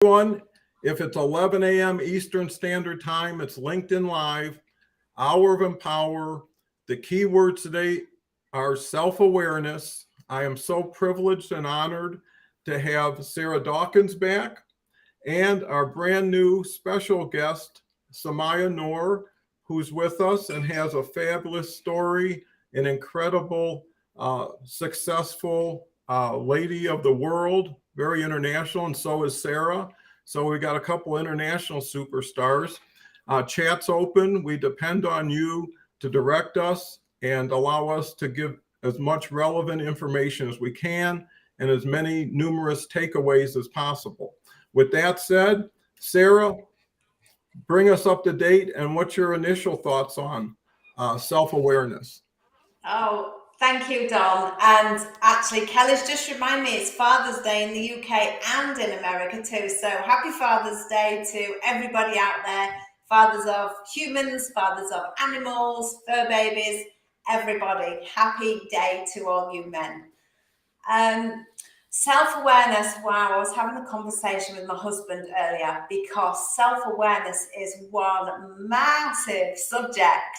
Everyone, if it's 11 a.m. Eastern Standard Time, it's LinkedIn Live, Hour of Empower. The key words today are self awareness. I am so privileged and honored to have Sarah Dawkins back and our brand new special guest, Samaya Noor, who's with us and has a fabulous story, an incredible, successful lady of the world, very international, and so is Sarah. So we got a couple international superstars. Chat's open. We depend on you to direct us and allow us to give as much relevant information as we can and as many numerous takeaways as possible. With that said, Sarah, bring us up to date and what's your initial thoughts on self-awareness? Oh, thank you, Don. And actually, Kelly's just reminded me it's Father's Day in the UK and in America too. So happy Father's Day to everybody out there. Fathers of humans, fathers of animals, fur babies, everybody. Happy day to all you men. Self-awareness. Wow, I was having a conversation with my husband earlier because self-awareness is one massive subject.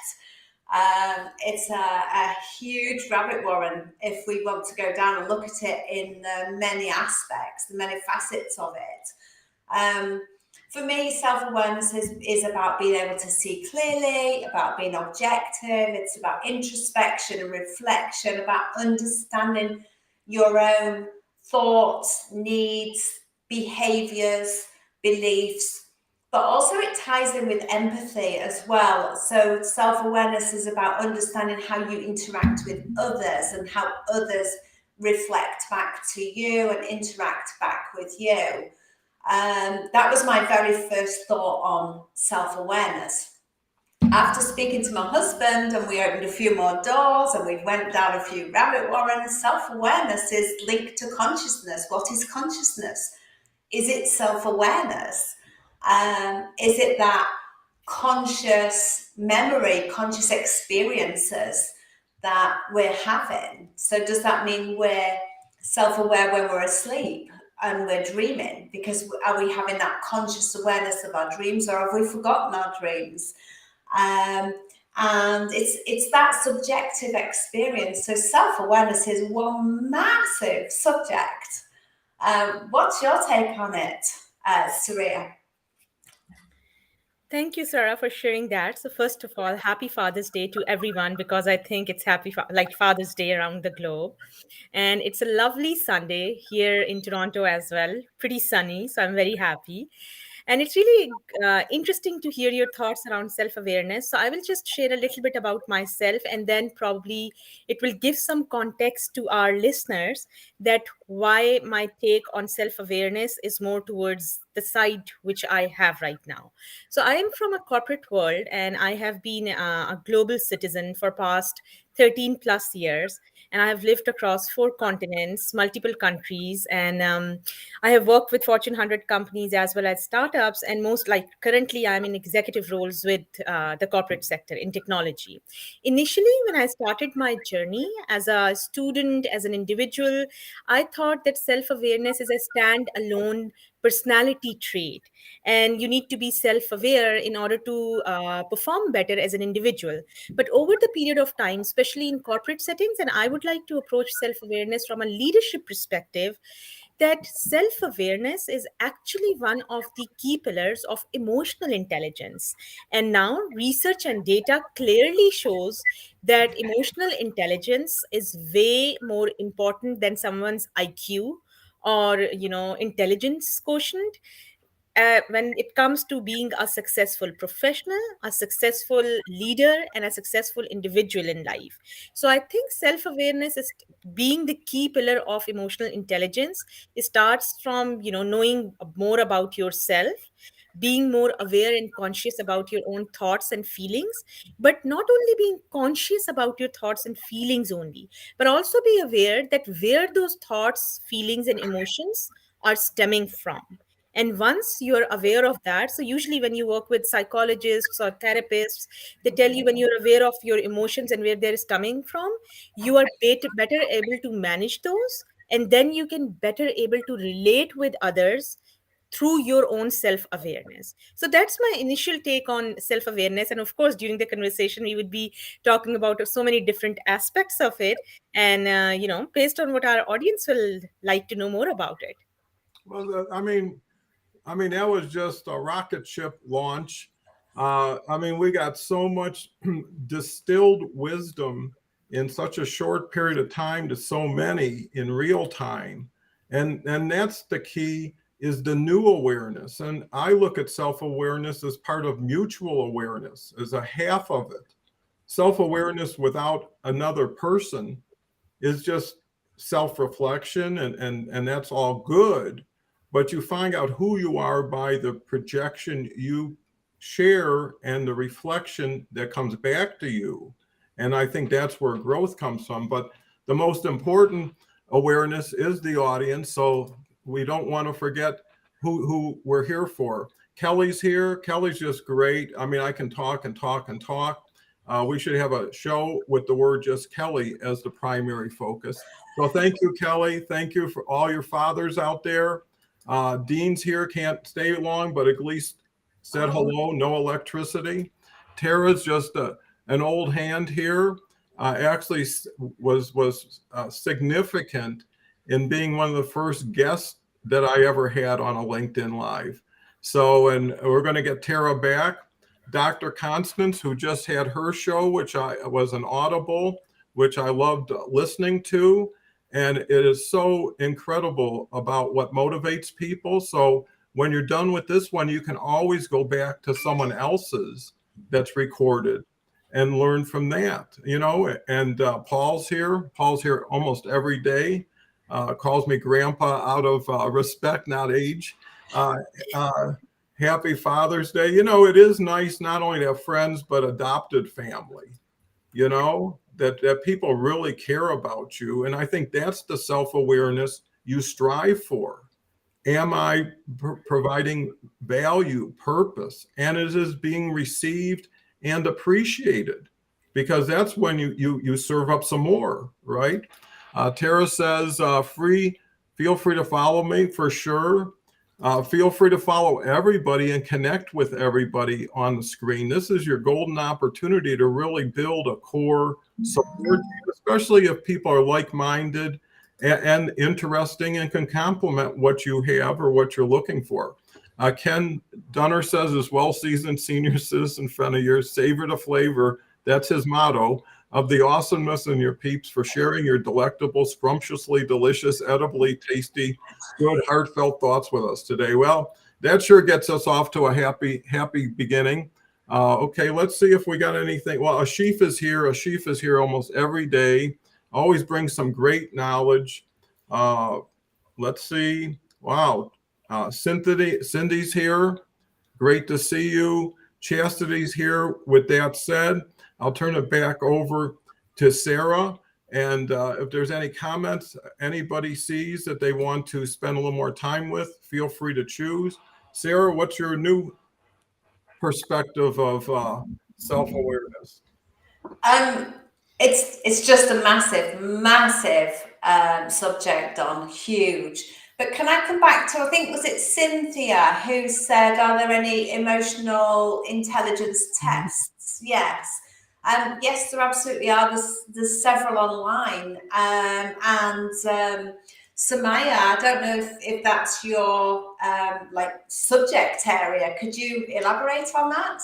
It's a huge rabbit warren if we want to go down and look at it in the many aspects, the many facets of it. For me, self-awareness is about being able to see clearly, about being objective. It's about introspection and reflection, about understanding your own thoughts, needs, behaviors, beliefs, but also it ties in with empathy as well. So self-awareness is about understanding how you interact with others and how others reflect back to you and interact back with you. That was my very first thought on self-awareness. After speaking to my husband and we opened a few more doors and we went down a few rabbit warrens, self-awareness is linked to consciousness. What is consciousness? Is it self-awareness? Is it that conscious memory, conscious experiences that we're having? So does that mean we're self-aware when we're asleep and we're dreaming? Because are we having that conscious awareness of our dreams, or have we forgotten our dreams? And it's that subjective experience. So self-awareness is one massive subject. What's your take on it, Saria? Thank you, Sarah, for sharing that. So first of all, happy Father's Day to everyone, because I think it's like Father's Day around the globe. And it's a lovely Sunday here in Toronto as well, pretty sunny. So I'm very happy. And it's really interesting to hear your thoughts around self awareness. So I will just share a little bit about myself, and then probably it will give some context to our listeners that why my take on self awareness is more towards the side which I have right now. So I am from a corporate world, and I have been a global citizen for past 13 plus years, and I have lived across 4 continents, multiple countries, and I have worked with Fortune 100 companies as well as startups, and most like currently I'm in executive roles with the corporate sector in technology. Initially, when I started my journey as a student, as an individual, I thought that self-awareness is a stand-alone personality trait, and you need to be self-aware in order to perform better as an individual. But over the period of time, especially in corporate settings, and I would like to approach self-awareness from a leadership perspective, that self awareness is actually one of the key pillars of emotional intelligence. And now, research and data clearly shows that emotional intelligence is way more important than someone's IQ or intelligence quotient when it comes to being a successful professional, a successful leader, and a successful individual in life. So I think self awareness is being the key pillar of emotional intelligence. It starts from knowing more about yourself, being more aware and conscious about your own thoughts and feelings, but not only being conscious about your thoughts and feelings only, but also be aware that where those thoughts, feelings, and emotions are stemming from. And once you're aware of that, so usually when you work with psychologists or therapists, they tell you when you're aware of your emotions and where they're coming from, you are better able to manage those. And then you can better able to relate with others through your own self awareness. So that's my initial take on self awareness. And of course, during the conversation, we would be talking about so many different aspects of it. And, based on what our audience will like to know more about it. Well, I mean, that was just a rocket ship launch. I mean, we got so much distilled wisdom in such a short period of time to so many in real time. And that's the key, is the new awareness. And I look at self-awareness as part of mutual awareness, as a half of it. Self-awareness without another person is just self-reflection, and that's all good, but you find out who you are by the projection you share and the reflection that comes back to you. And I think that's where growth comes from. But the most important awareness is the audience, so we don't want to forget who we're here for. Kelly's here. Kelly's just great. I mean, I can talk and talk and talk. We should have a show with the word just Kelly as the primary focus. So thank you, Kelly. Thank you for all your fathers out there. Dean's here, can't stay long, but at least said hello, no electricity. Tara's just an old hand here. Actually was significant in being one of the first guests that I ever had on a LinkedIn Live. So, and we're going to get Tara back. Dr. Constance, who just had her show, which was an Audible, which I loved listening to. And it is so incredible about what motivates people. So when you're done with this one, you can always go back to someone else's that's recorded and learn from that, And Paul's here. Paul's here almost every day. Calls me grandpa out of respect, not age. Happy Father's Day. It is nice not only to have friends, but adopted family, that people really care about you. And I think that's the self-awareness you strive for. Am I providing value, purpose, and it is being received and appreciated? Because that's when you serve up some more, right? Tara says, feel free to follow me for sure. Feel free to follow everybody and connect with everybody on the screen. This is your golden opportunity to really build a core support, especially if people are like-minded and interesting and can complement what you have or what you're looking for. Ken Dunner says, as well-seasoned senior citizen friend of yours, savor the flavor. That's his motto of the awesomeness in your peeps, for sharing your delectable, scrumptiously delicious, edibly tasty, good, heartfelt thoughts with us today. Well, that sure gets us off to a happy beginning. Okay, let's see if we got anything. Well, Ashif is here. Ashif is here almost every day. Always brings some great knowledge. Let's see. Wow. Cindy's here. Great to see you. Chastity's here. With that said, I'll turn it back over to Sarah. And if there's any comments anybody sees that they want to spend a little more time with, feel free to choose. Sarah, what's your new perspective of self-awareness? It's just a massive subject, Don, huge. But can I come back to, I think, was it Cynthia who said, are there any emotional intelligence tests? Yes. Yes, there absolutely are. There's several online. Samaya, I don't know if that's your subject area. Could you elaborate on that?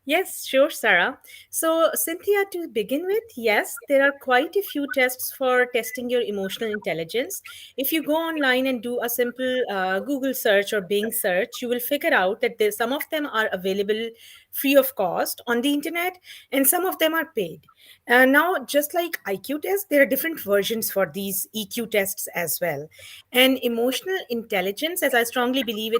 Yes, sure, Sarah. So, Cynthia, to begin with, yes, there are quite a few tests for testing your emotional intelligence. If you go online and do a simple Google search or Bing search, you will figure out that some of them are available free of cost on the internet, and some of them are paid. Now, just like IQ tests, there are different versions for these EQ tests as well. And emotional intelligence, as I strongly believe,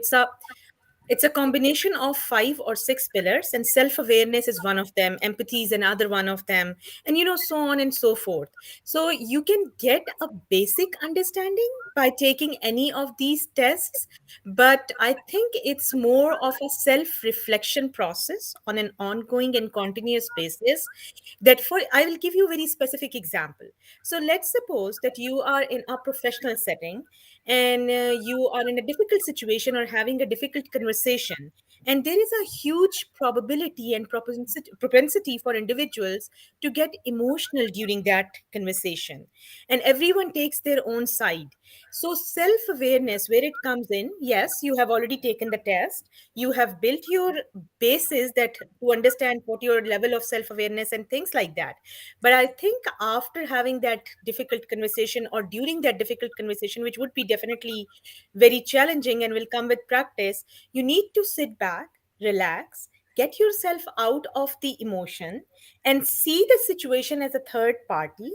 it's a combination of 5 or 6 pillars, and self awareness is one of them, empathy is another one of them, and so on and so forth. So you can get a basic understanding by taking any of these tests, but I think it's more of a self reflection process on an ongoing and continuous basis. I will give you a very specific example. So let's suppose that you are in a professional setting and you are in a difficult situation or having a difficult conversation, and there is a huge probability and propensity for individuals to get emotional during that conversation, and everyone takes their own side. So self awareness, where it comes in, yes, you have already taken the test, you have built your basis that to understand what your level of self awareness and things like that. But I think after having that difficult conversation or during that difficult conversation, which would be definitely very challenging and will come with practice, you need to sit back, relax, get yourself out of the emotion, and see the situation as a third party,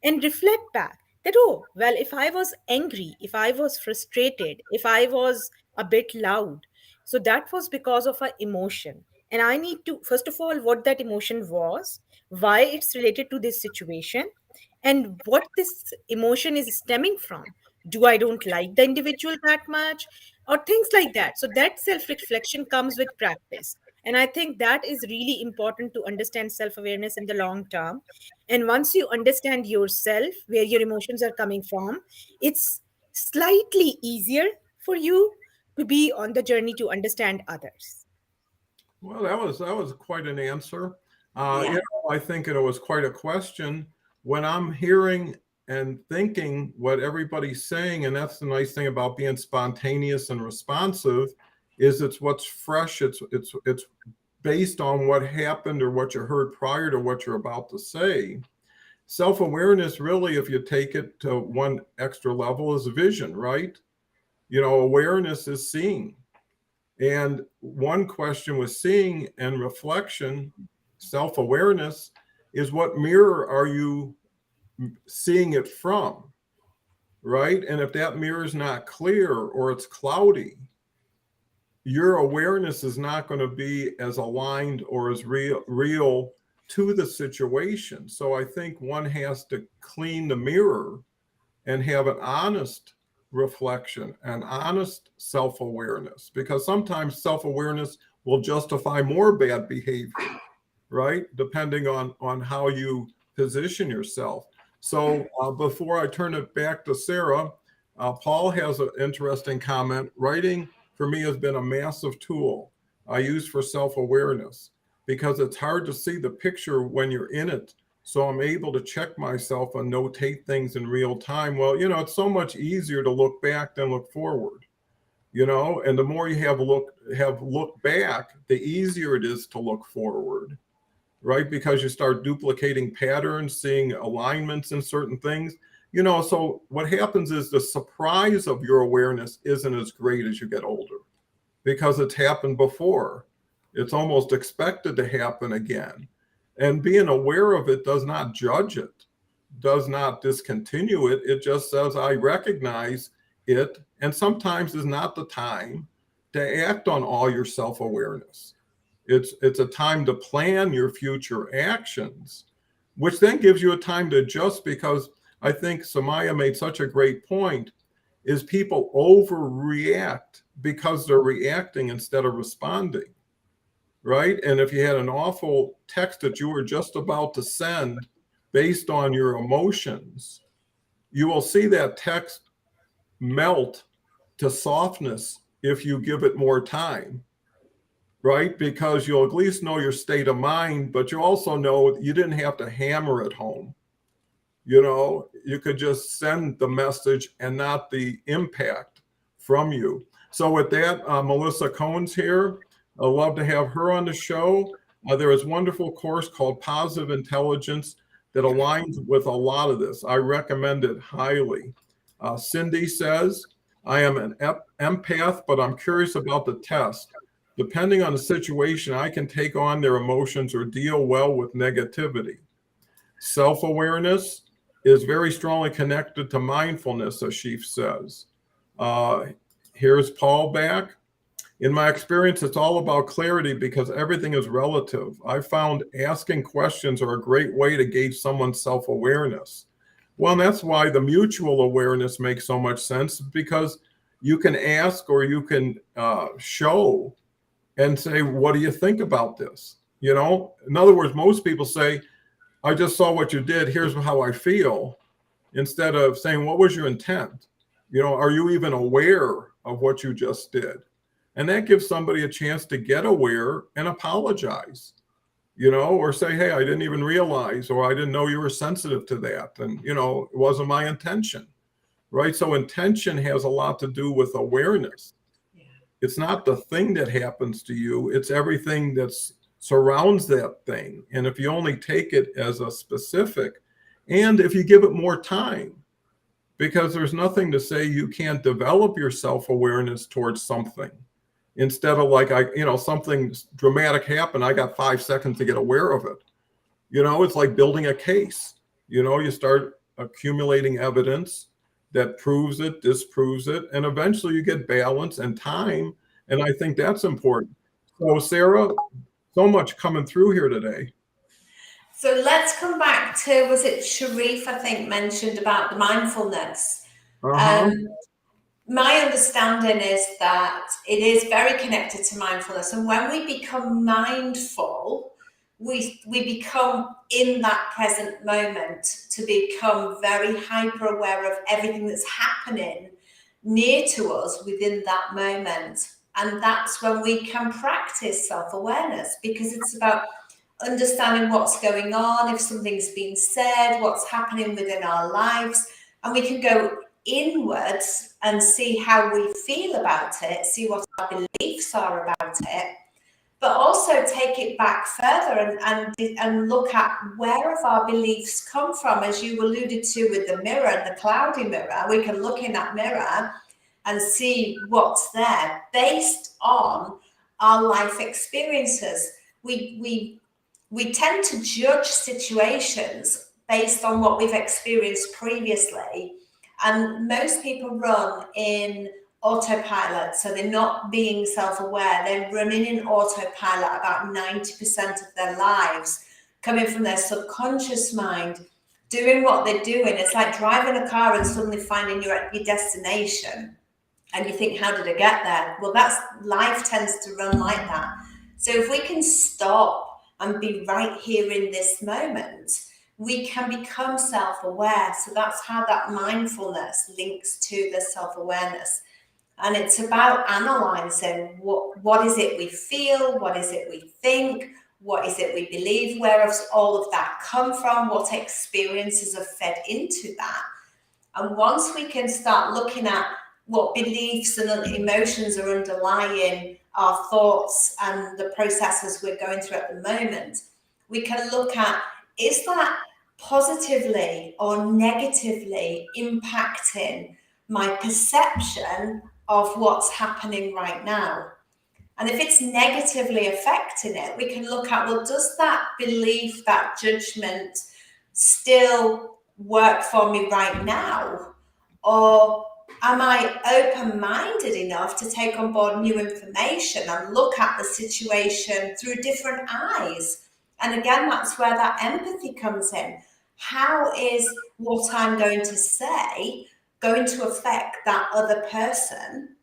and reflect back that, oh, well, if I was angry, if I was frustrated, if I was a bit loud, so that was because of an emotion. And I need to, first of all, what that emotion was, why it's related to this situation, and what this emotion is stemming from. Do I don't like the individual that much, or things like that? So that self reflection comes with practice, and I think that is really important to understand self awareness in the long term. And once you understand yourself, where your emotions are coming from, it's slightly easier for you to be on the journey to understand others. Well, that was quite an answer. Yeah. I think it was quite a question. When I'm hearing and thinking what everybody's saying, and that's the nice thing about being spontaneous and responsive, is it's what's fresh. It's based on what happened or what you heard prior to what you're about to say. Self-awareness, really, if you take it to one extra level, is vision, right? Awareness is seeing. And one question with seeing and reflection, self-awareness, is what mirror are you seeing it from, right? And if that mirror is not clear or it's cloudy, your awareness is not going to be as aligned or as real to the situation. So I think one has to clean the mirror and have an honest reflection and honest self-awareness, because sometimes self-awareness will justify more bad behavior, right? Depending on how you position yourself. So before I turn it back to Sarah, Paul has an interesting comment. Writing for me has been a massive tool I use for self-awareness because it's hard to see the picture when you're in it. So I'm able to check myself and notate things in real time. Well, it's so much easier to look back than look forward, and the more you have look back, the easier it is to look forward, right? Because you start duplicating patterns, seeing alignments in certain things. So what happens is the surprise of your awareness isn't as great as you get older because it's happened before. It's almost expected to happen again. And being aware of it does not judge it, does not discontinue it. It just says, I recognize it, and sometimes is not the time to act on all your self-awareness. It's a time to plan your future actions, which then gives you a time to adjust, because I think Samaya made such a great point, is people overreact because they're reacting instead of responding, right? And if you had an awful text that you were just about to send based on your emotions, you will see that text melt to softness if you give it more time, right? Because you'll at least know your state of mind, but you also know you didn't have to hammer it home. You could just send the message and not the impact from you. So with that, Melissa Cohen's here. I'd love to have her on the show. There is a wonderful course called Positive Intelligence that aligns with a lot of this. I recommend it highly. Cindy says, I am an empath, but I'm curious about the test. Depending on the situation, I can take on their emotions or deal well with negativity. Self-awareness is very strongly connected to mindfulness, Ashif says. Here's Paul back. In my experience, it's all about clarity because everything is relative. I found asking questions are a great way to gauge someone's self-awareness. Well, that's why the mutual awareness makes so much sense, because you can ask or you can show and say, what do you think about this? In other words, most people say, I just saw what you did, here's how I feel, instead of saying, what was your intent? Are you even aware of what you just did? And that gives somebody a chance to get aware and apologize, or say, hey, I didn't even realize, or I didn't know you were sensitive to that. And, it wasn't my intention, right? So intention has a lot to do with awareness. Yeah. It's not the thing that happens to you, it's everything that surrounds that thing. And if you only take it as a specific, and if you give it more time, because there's nothing to say you can't develop your self-awareness towards something. Instead of like, something dramatic happened, I got 5 seconds to get aware of it. It's like building a case. You start accumulating evidence that proves it, disproves it, and eventually you get balance and time. And I think that's important. So Sarah, so much coming through here today. So let's come back to, was it Sharif, I think, mentioned about the mindfulness. My understanding is that it is very connected to mindfulness. And when we become mindful, we become in that present moment to become very hyper aware of everything that's happening near to us within that moment. And that's when we can practice self-awareness, because it's about understanding what's going on, if something's been said, what's happening within our lives, and we can go inwards and see how we feel about it, see what our beliefs are about it, but also take it back further and look at where have our beliefs come from, as you alluded to with the mirror and the cloudy mirror. We can look in that mirror and see what's there based on our life experiences. We tend to judge situations based on what we've experienced previously. And most people run in autopilot. So they're not being self-aware. They're running in autopilot about 90% of their lives, coming from their subconscious mind, doing what they're doing. It's like driving a car and suddenly finding you're at your destination. And you think, how did I get there? Well, life tends to run like that. So if we can stop and be right here in this moment, we can become self-aware. So that's how that mindfulness links to the self-awareness. And it's about analyzing what is it we feel, what is it we think, what is it we believe, where has all of that come from, what experiences have fed into that. And once we can start looking at what beliefs and emotions are underlying our thoughts and the processes we're going through at the moment, we can look at, is that positively or negatively impacting my perception of what's happening right now? And if it's negatively affecting it, we can look at, well, does that belief, that judgment still work for me right now? Or am I open-minded enough to take on board new information and look at the situation through different eyes? And again, that's where that empathy comes in. How is what I'm going to say going to affect that other person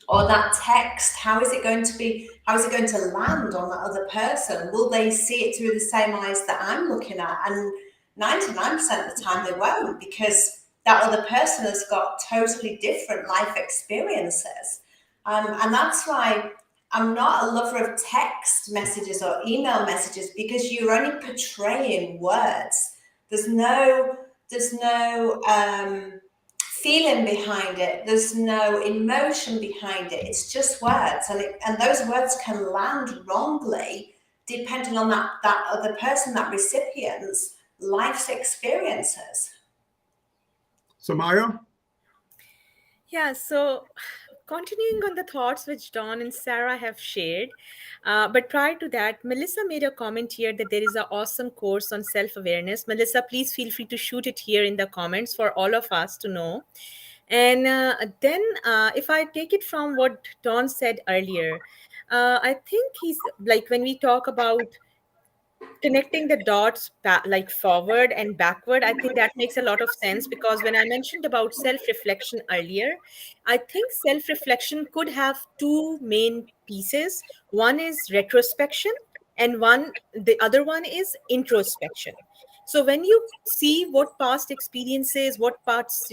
or that text? How is it going to land on that other person? Will they see it through the same eyes that I'm looking at? And 99% of the time they won't, because that other person has got totally different life experiences. And that's why I'm not a lover of text messages or email messages, because you're only portraying words. There's no feeling behind it. There's no emotion behind it. It's just words, and those words can land wrongly depending on that other person, that recipient's life's experiences. So Maya? Yeah, so continuing on the thoughts which Dawn and Sarah have shared, but prior to that, Melissa made a comment here that there is an awesome course on self-awareness. Melissa, please feel free to shoot it here in the comments for all of us to know. And then if I take it from what Dawn said earlier, I think he's like, when we talk about connecting the dots like forward and backward, I think that makes a lot of sense, because when I mentioned about self-reflection earlier, I think self-reflection could have two main pieces. One is retrospection, and the other one is introspection. So when you see what past experiences, what past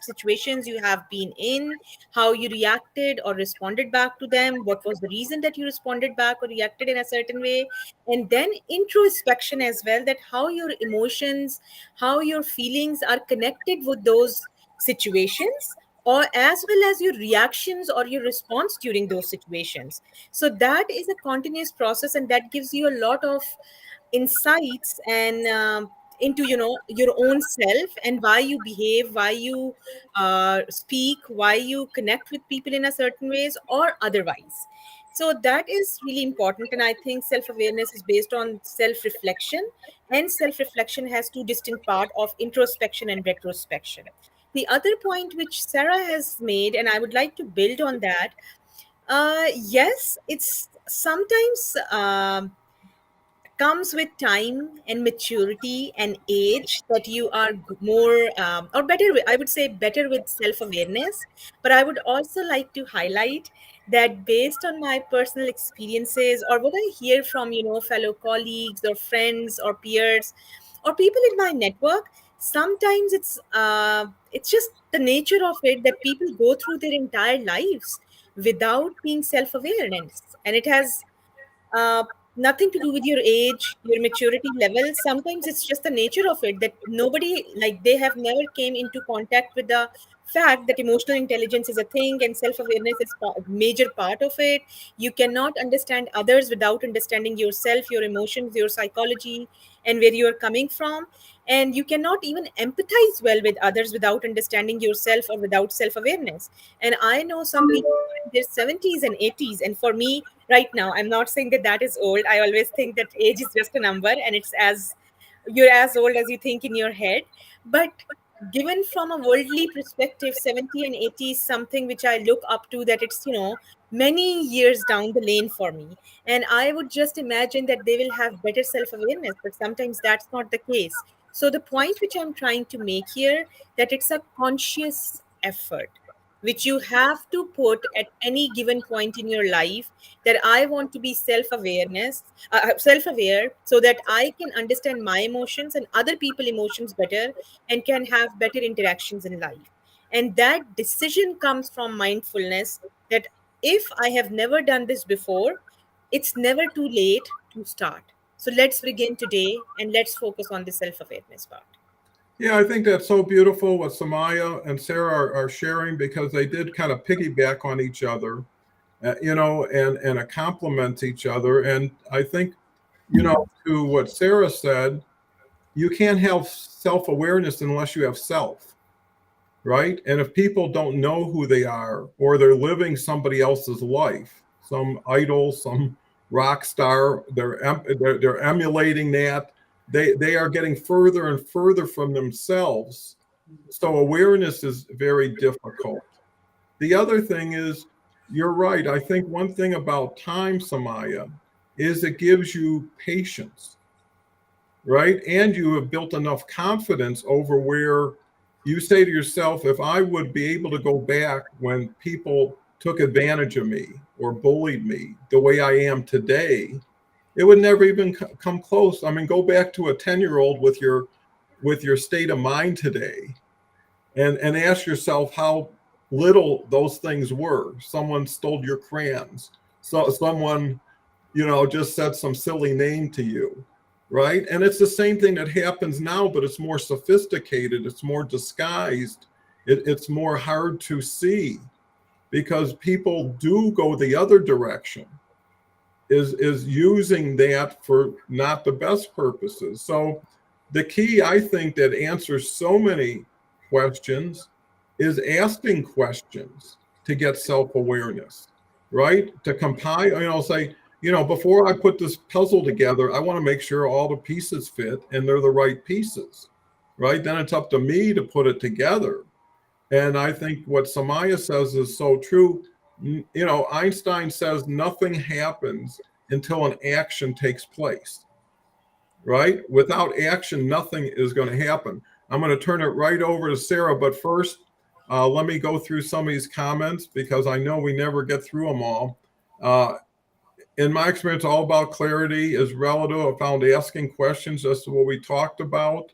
situations you have been in, how you reacted or responded back to them, what was the reason that you responded back or reacted in a certain way, and then introspection as well, that how your emotions, how your feelings are connected with those situations, or as well as your reactions or your response during those situations. So that is a continuous process, and that gives you a lot of insights and into your own self, and why you behave, why you speak, why you connect with people in a certain ways or otherwise. So that is really important, and I think self-awareness is based on self-reflection, and self-reflection has two distinct parts of introspection and retrospection. The other point which Sarah has made, and I would like to build on that, yes, it's sometimes comes with time and maturity and age that you are more or better I would say better with self-awareness. But I would also like to highlight that based on my personal experiences or what I hear from fellow colleagues or friends or peers or people in my network, sometimes it's just the nature of it that people go through their entire lives without being self-awareness, and it has uh, nothing to do with your age, your maturity level. Sometimes it's just the nature of it that nobody, like, they have never came into contact with the fact that emotional intelligence is a thing and self-awareness is a major part of it. You cannot understand others without understanding yourself, your emotions, your psychology, and where you are coming from. And you cannot even empathize well with others without understanding yourself or without self-awareness. And I know some people in their 70s and 80s, and for me right now, I'm not saying that that is old. I always think that age is just a number, and it's as you're as old as you think in your head. But given from a worldly perspective, 70 and 80 is something which I look up to, that it's many years down the lane for me. And I would just imagine that they will have better self-awareness, but sometimes that's not the case. So the point which I'm trying to make here, that it's a conscious effort which you have to put at any given point in your life, that I want to be self-aware, so that I can understand my emotions and other people emotions better, and can have better interactions in life. And that decision comes from mindfulness, that if I have never done this before, it's never too late to start. So let's begin today, and let's focus on the self-awareness part. Yeah, I think that's so beautiful what Samaya and Sarah are sharing, because they did kind of piggyback on each other, and complement each other. And I think, to what Sarah said, you can't have self awareness unless you have self, right? And if people don't know who they are, or they're living somebody else's life, some idol, some rock star, they're emulating that. They are getting further and further from themselves. So awareness is very difficult. The other thing is, you're right. I think one thing about time, Samaya, is it gives you patience, right? And you have built enough confidence over where you say to yourself, if I would be able to go back when people took advantage of me or bullied me the way I am today, it would never even come close. I mean, go back to a 10-year-old with your state of mind today, and ask yourself how little those things were. Someone stole your crayons. So someone, just said some silly name to you, right? And it's the same thing that happens now, but it's more sophisticated, it's more disguised, it's more hard to see, because people do go the other direction, is using that for not the best purposes. So the key, I think, that answers so many questions is asking questions to get self-awareness, right? To compile, say, before I put this puzzle together, I want to make sure all the pieces fit and they're the right pieces, right? Then it's up to me to put it together. And I think what Samaya says is so true. Einstein says nothing happens until an action takes place, right? Without action, nothing is going to happen. I'm going to turn it right over to Sarah, but first, let me go through some of these comments, because I know we never get through them all. Uh, in my experience, all about clarity is relative. I found asking questions as to what we talked about.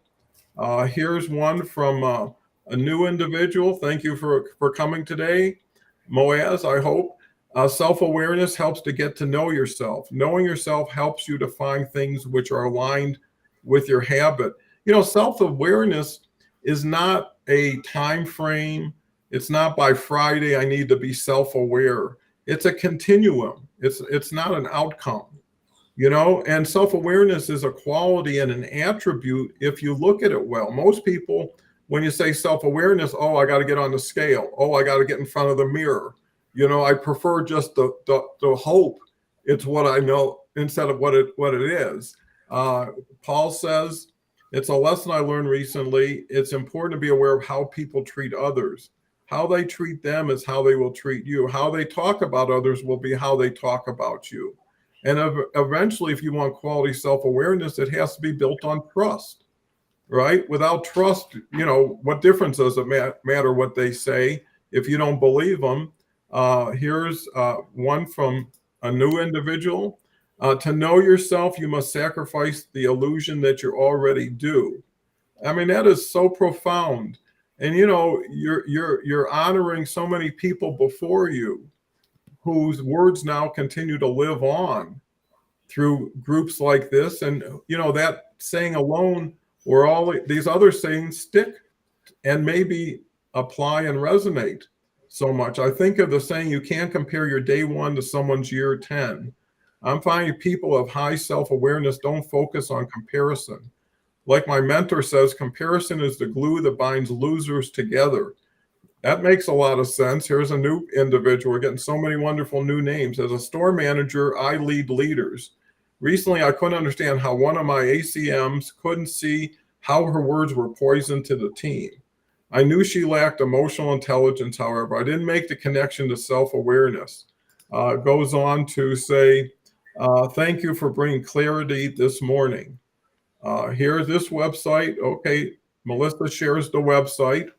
Here's one from a new individual. Thank you for coming today. Moaz, I hope. Self-awareness helps to get to know yourself. Knowing yourself helps you to find things which are aligned with your habit. You know, self-awareness is not a time frame. It's not by Friday, I need to be self-aware. It's a continuum. It's not an outcome. You know, and self-awareness is a quality and an attribute if you look at it well. Most people, when you say self-awareness, oh, I got to get on the scale. Oh, I got to get in front of the mirror. You know, I prefer just the hope it's what I know instead of what it is. Paul says, it's a lesson I learned recently. It's important to be aware of how people treat others. How they treat them is how they will treat you. How they talk about others will be how they talk about you. And eventually, if you want quality self-awareness, it has to be built on trust, right? Without trust, you know, what difference does it matter what they say if you don't believe them? Here's one from a new individual. To know yourself, you must sacrifice the illusion that you already do. I mean, that is so profound. And, you know, you're honoring so many people before you whose words now continue to live on through groups like this. And, you know, that saying alone or all these other sayings stick and maybe apply and resonate so much. I think of the saying, you can't compare your day one to someone's year 10. I'm finding people of high self-awareness don't focus on comparison. Like my mentor says, comparison is the glue that binds losers together. That makes a lot of sense. Here's a new individual. We're getting so many wonderful new names. As a store manager, I lead leaders. Recently, I couldn't understand how one of my ACMs couldn't see how her words were poison to the team. I knew she lacked emotional intelligence, however. I didn't make the connection to self-awareness. It goes on to say, thank you for bringing clarity this morning. Here's this website. Okay, Melissa shares the website.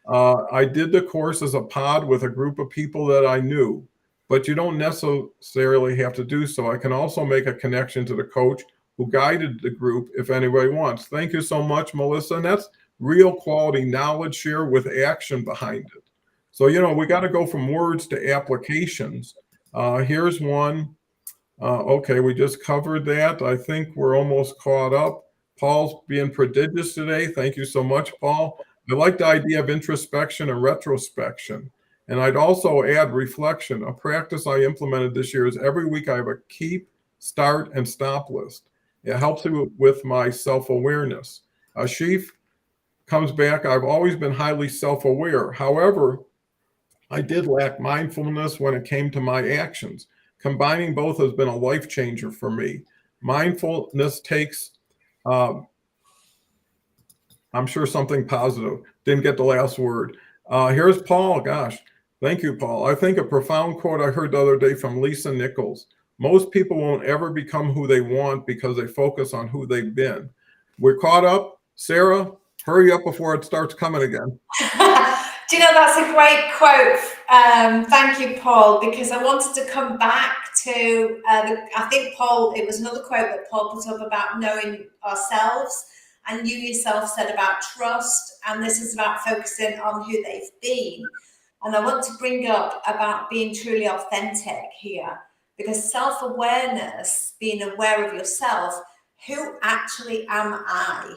I did the course as a pod with a group of people that I knew, but you don't necessarily have to do so. I can also make a connection to the coach who guided the group if anybody wants. Thank you so much, Melissa. And that's real quality knowledge share with action behind it. So, you know, we got to go from words to applications. Here's one. Okay, we just covered that. I think we're almost caught up. Paul's being prodigious today. Thank you so much, Paul. I like the idea of introspection and retrospection. And I'd also add reflection. A practice I implemented this year is every week I have a keep, start, and stop list. It helps me with my self-awareness. Ashif comes back. I've always been highly self-aware. However, I did lack mindfulness when it came to my actions. Combining both has been a life changer for me. Mindfulness takes I'm sure something positive. Didn't get the last word. Here's Paul. Gosh, thank you, Paul. I think a profound quote I heard the other day from Lisa Nichols. Most people won't ever become who they want because they focus on who they've been. We're caught up. Sarah, hurry up before it starts coming again. Do you know, that's a great quote. Thank you, Paul, because I wanted to come back to, I think, Paul, it was another quote that Paul put up about knowing ourselves. And you yourself said about trust, and this is about focusing on who they've been. And I want to bring up about being truly authentic here, because self-awareness, being aware of yourself, who actually am I?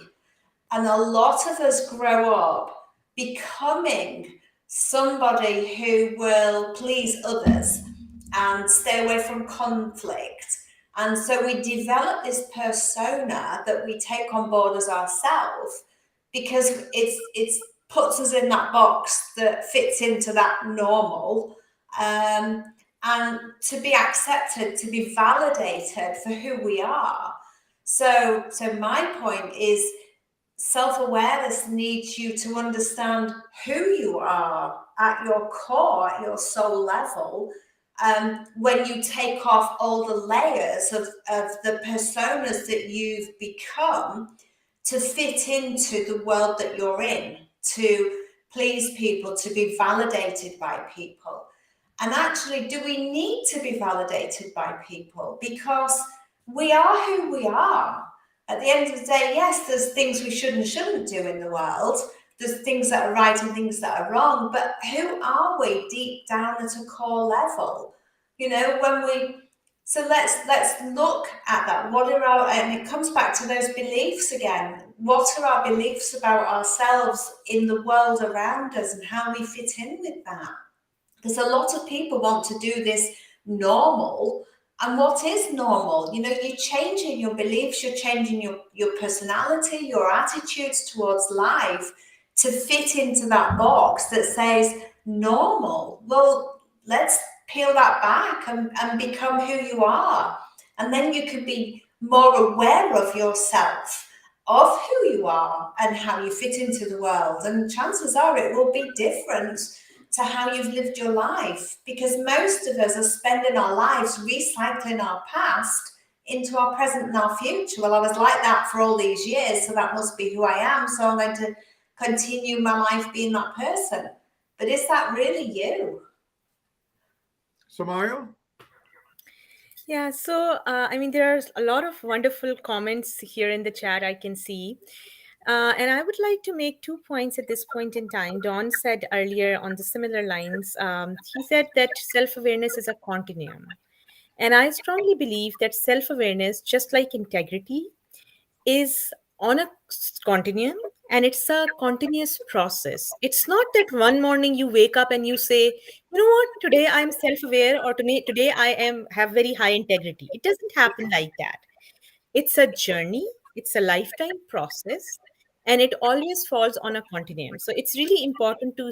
And a lot of us grow up becoming somebody who will please others and stay away from conflict. And so we develop this persona that we take on board as ourselves because it's puts us in that box that fits into that normal, and to be accepted, to be validated for who we are. So my point is, self-awareness needs you to understand who you are at your core, at your soul level. When you take off all the layers of the personas that you've become to fit into the world that you're in, to please people, to be validated by people. And actually, do we need to be validated by people? Because we are who we are. At the end of the day, yes, there's things we should and shouldn't do in the world. There's things that are right and things that are wrong. But who are we deep down at a core level? You know, when we so let's look at that. What are our, and it comes back to those beliefs again. What are our beliefs about ourselves in the world around us and how we fit in with that? Because a lot of people want to do this normal. And what is normal? You know, you're changing your beliefs, you're changing your personality, your attitudes towards life to fit into that box that says normal. Well, let's peel that back and become who you are. And then you can be more aware of yourself, of who you are and how you fit into the world. And chances are it will be different to how you've lived your life, because most of us are spending our lives recycling our past into our present and our future. Well, I was like that for all these years, so that must be who I am. So I'm going to continue my life being that person. But is that really you? Samaya? Yeah, so I mean, there are a lot of wonderful comments here in the chat I can see. And I would like to make 2 points at this point in time. Don said earlier on the similar lines, he said that self awareness is a continuum. And I strongly believe that self awareness, just like integrity, is on a continuum, and it's a continuous process. It's not that one morning you wake up and you say, you know what, today I'm self aware, or today I am have very high integrity. It doesn't happen like that. It's a journey, it's a lifetime process, and it always falls on a continuum. So it's really important to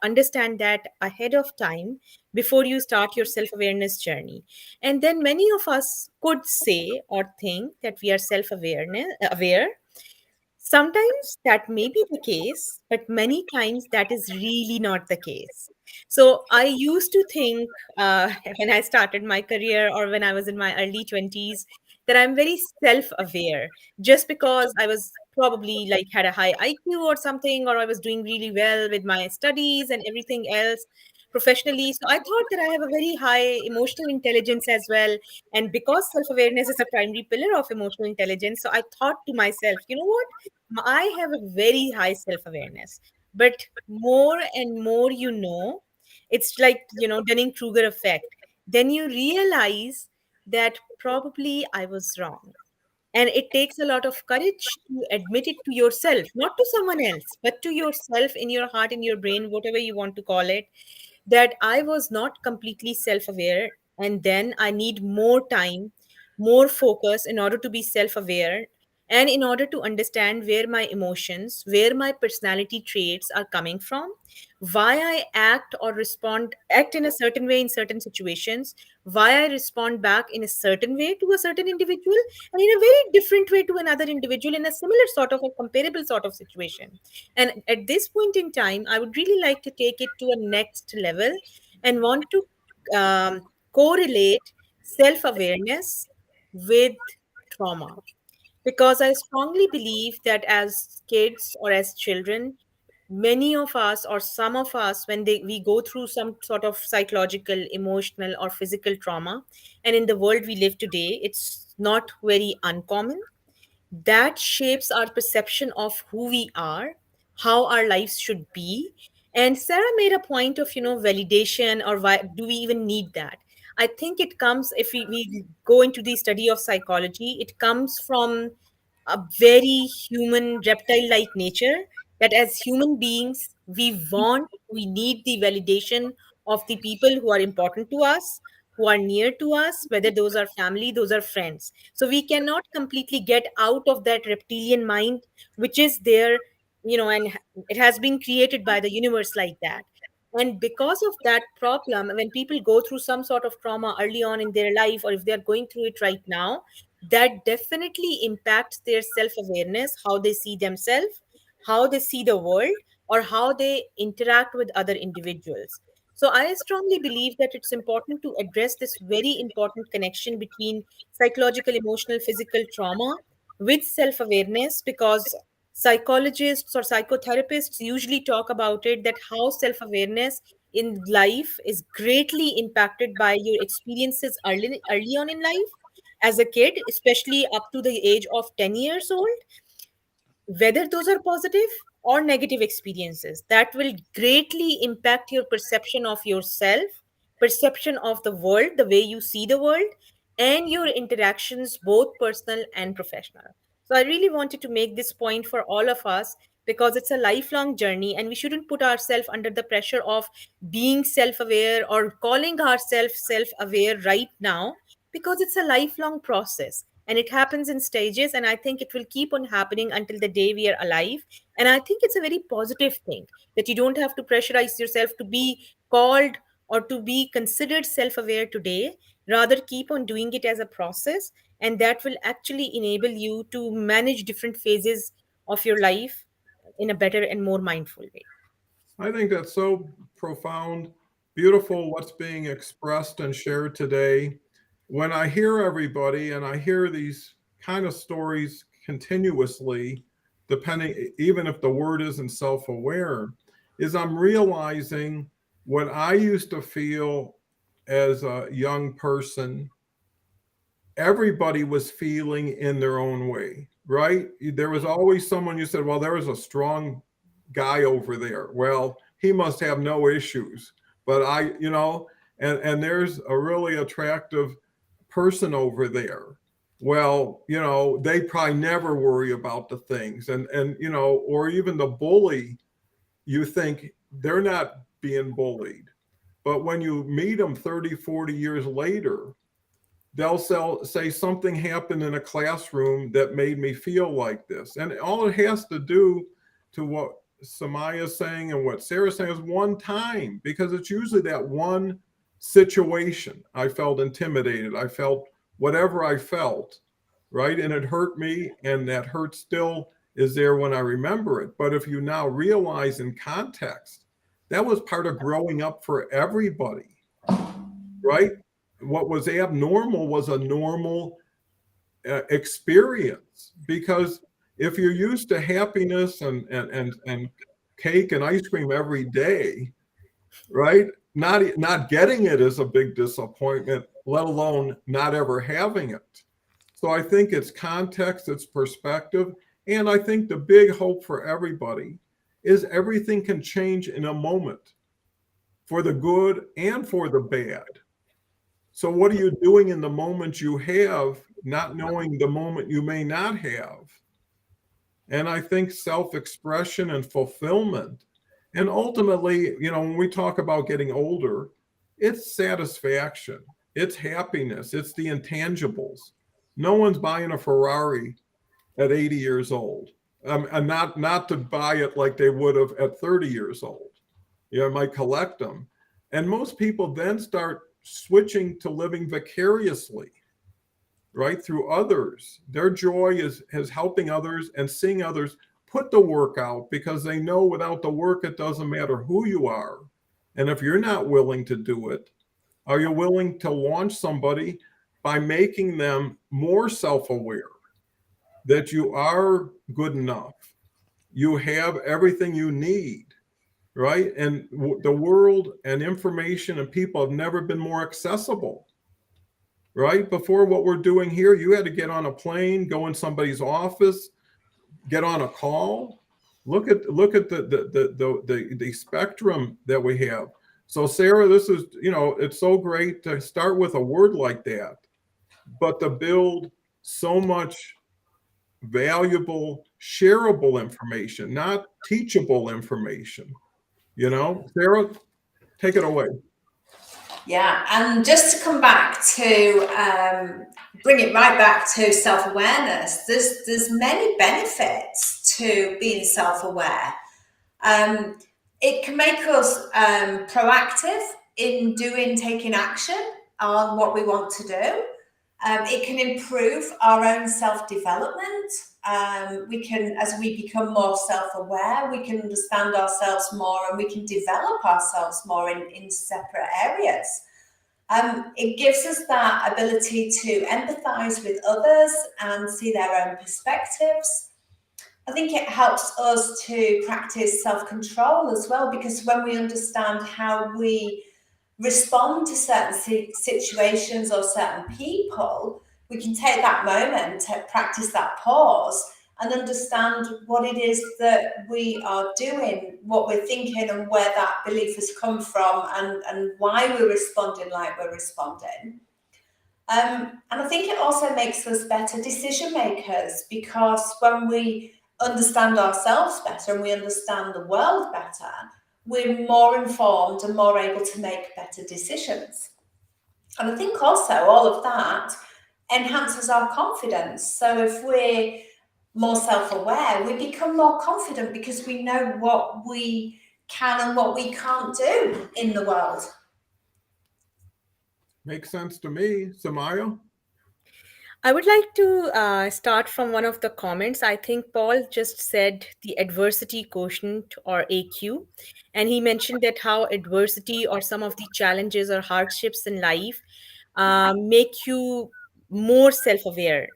understand that ahead of time before you start your self awareness journey. And then many of us could say or think that we are aware. Sometimes that may be the case, but many times that is really not the case. So I used to think when I started my career or when I was in my early 20s that I'm very self aware just because I was probably like had a high IQ or something, or I was doing really well with my studies and everything else professionally. So I thought that I have a very high emotional intelligence as well. And because self awareness is a primary pillar of emotional intelligence, so I thought to myself, you know what? I have a very high self awareness, but more and more it's like, Dunning Kruger effect. Then you realize that probably I was wrong. And it takes a lot of courage to admit it to yourself, not to someone else, but to yourself, in your heart, in your brain, whatever you want to call it, that I was not completely self aware. And then I need more time, more focus in order to be self aware, and in order to understand where my emotions, where my personality traits are coming from, why I act in a certain way in certain situations, why I respond back in a certain way to a certain individual, and in a very different way to another individual in a similar sort of a comparable sort of situation. And at this point in time, I would really like to take it to a next level and want to correlate self awareness with trauma, because I strongly believe that as kids or as children, many of us or some of us, when we go through some sort of psychological, emotional, or physical trauma, and in the world we live today, it's not very uncommon, that shapes our perception of who we are, how our lives should be. And Sarah made a point of, validation, or why do we even need that? I think it comes, if we go into the study of psychology, it comes from a very human reptile like nature, that as human beings we need the validation of the people who are important to us, who are near to us, whether those are family, those are friends. So we cannot completely get out of that reptilian mind which is there, and it has been created by the universe like that. And because of that problem, when people go through some sort of trauma early on in their life, or if they're going through it right now, that definitely impacts their self awareness, how they see themselves, how they see the world, or how they interact with other individuals. So I strongly believe that it's important to address this very important connection between psychological, emotional, physical trauma with self awareness, because psychologists or psychotherapists usually talk about it, that how self awareness in life is greatly impacted by your experiences early on in life as a kid, especially up to the age of 10 years old, whether those are positive or negative experiences, that will greatly impact your perception of yourself, perception of the world, the way you see the world, and your interactions, both personal and professional. So I really wanted to make this point for all of us, because it's a lifelong journey and we shouldn't put ourselves under the pressure of being self aware or calling ourselves self aware right now, because it's a lifelong process and it happens in stages, and I think it will keep on happening until the day we are alive. And I think it's a very positive thing that you don't have to pressurize yourself to be called or to be considered self aware today. Rather, keep on doing it as a process, and that will actually enable you to manage different phases of your life in a better and more mindful way. I think that's so profound, beautiful what's being expressed and shared today. When I hear everybody and I hear these kind of stories continuously, depending, even if the word isn't self aware, is I'm realizing what I used to feel as a young person, everybody was feeling in their own way, right? There was always someone you said, well, there was a strong guy over there. Well, he must have no issues. But and there's a really attractive person over there. Well, they probably never worry about the things. And or even the bully, you think they're not being bullied. But when you meet them 30, 40 years later, they'll say something happened in a classroom that made me feel like this. And all it has to do to what Samaya's saying and what Sarah's saying is one time, because it's usually that one situation. I felt intimidated. I felt whatever I felt, right? And it hurt me, and that hurt still is there when I remember it. But if you now realize in context, that was part of growing up for everybody, right? What was abnormal was a normal experience, because if you're used to happiness and cake and ice cream every day, right, not getting it is a big disappointment, let alone not ever having it. So I think it's context, it's perspective, and I think the big hope for everybody is everything can change in a moment, for the good and for the bad. So what are you doing in the moment you have, not knowing the moment you may not have? And I think self-expression and fulfillment, and ultimately, when we talk about getting older, it's satisfaction, it's happiness, it's the intangibles. No one's buying a Ferrari at 80 years old, and not to buy it like they would have at 30 years old. Might collect them. And most people then start switching to living vicariously, right, through others. Their joy is helping others and seeing others put the work out, because they know without the work, it doesn't matter who you are. And if you're not willing to do it, are you willing to launch somebody by making them more self-aware that you are good enough, you have everything you need, right? And the world and information and people have never been more accessible, right? Before, what we're doing here, you had to get on a plane, go in somebody's office, get on a call. Look at the spectrum that we have. So Sarah, this is, it's so great to start with a word like that, but to build so much valuable, shareable information, not teachable information. Sarah, take it away. Yeah, and just to come back to bring it right back to self-awareness, there's many benefits to being self-aware. It can make us proactive in taking action on what we want to do. It can improve our own self-development. We can, as we become more self-aware, we can understand ourselves more, and we can develop ourselves more in separate areas. It gives us that ability to empathize with others and see their own perspectives. I think it helps us to practice self-control as well, because when we understand how we respond to certain situations or certain people, we can take that moment to practice that pause and understand what it is that we are doing, what we're thinking, and where that belief has come from, and why we're responding like we're responding. And I think it also makes us better decision makers, because when we understand ourselves better and we understand the world better, we're more informed and more able to make better decisions. And I think also all of that enhances our confidence. So if we're more self-aware, we become more confident because we know what we can and what we can't do in the world. Makes sense to me. Samaya? I would like to start from one of the comments. I think Paul just said the adversity quotient or AQ, and he mentioned that how adversity or some of the challenges or hardships in life make you more self aware.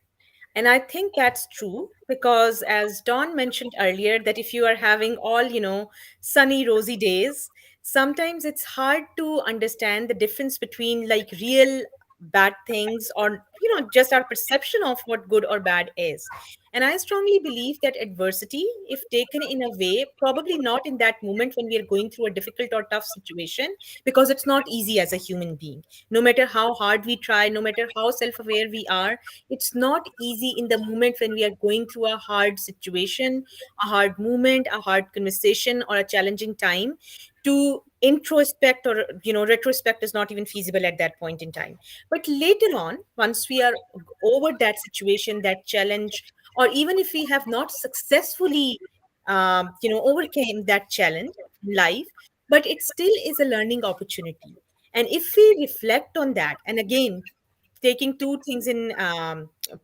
And I think that's true because, as Don mentioned earlier, that if you are having all, sunny, rosy days, sometimes it's hard to understand the difference between like real bad things or, just our perception of what good or bad is. And I strongly believe that adversity, if taken in a way, probably not in that moment when we are going through a difficult or tough situation, because it's not easy as a human being. No matter how hard we try, no matter how self aware we are, it's not easy in the moment when we are going through a hard situation, a hard moment, a hard conversation, or a challenging time to introspect, or retrospect is not even feasible at that point in time. But later on, once we are over that situation, that challenge, or even if we have not successfully overcame that challenge in life, but it still is a learning opportunity. And if we reflect on that, and again, taking two things in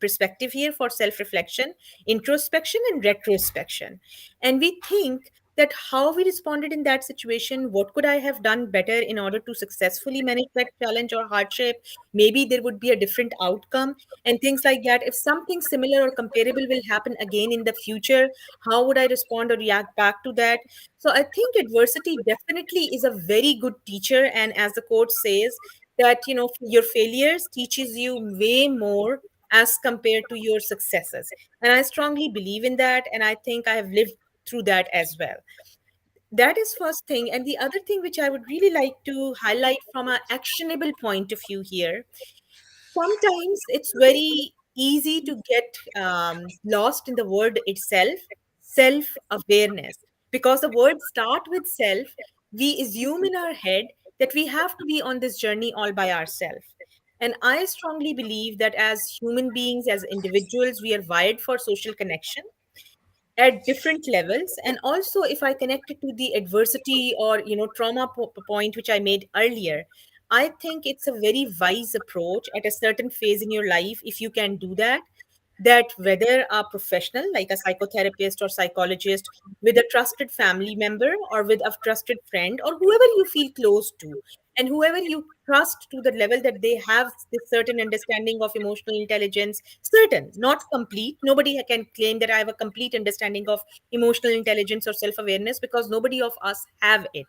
perspective here for self reflection, introspection and retrospection. And we think that how we responded in that situation, what could I have done better in order to successfully manage that challenge or hardship? Maybe there would be a different outcome and things like that. If something similar or comparable will happen again in the future, how would I respond or react back to that? So I think adversity definitely is a very good teacher. And as the quote says, that your failures teaches you way more as compared to your successes. And I strongly believe in that, and I think I have lived through that as well. That is first thing. And the other thing which I would really like to highlight from an actionable point of view here, sometimes it's very easy to get lost in the word itself, self awareness, because the word start with self. We assume in our head that we have to be on this journey all by ourselves. And I strongly believe that as human beings, as individuals, we are wired for social connection at different levels. And also, if I connect it to the adversity or trauma point which I made earlier, I think it's a very wise approach at a certain phase in your life, if you can do that, that whether a professional like a psychotherapist or psychologist, with a trusted family member or with a trusted friend or whoever you feel close to, and whoever you trust to the level that they have this certain understanding of emotional intelligence, certain, not complete. Nobody can claim that I have a complete understanding of emotional intelligence or self awareness, because nobody of us have it.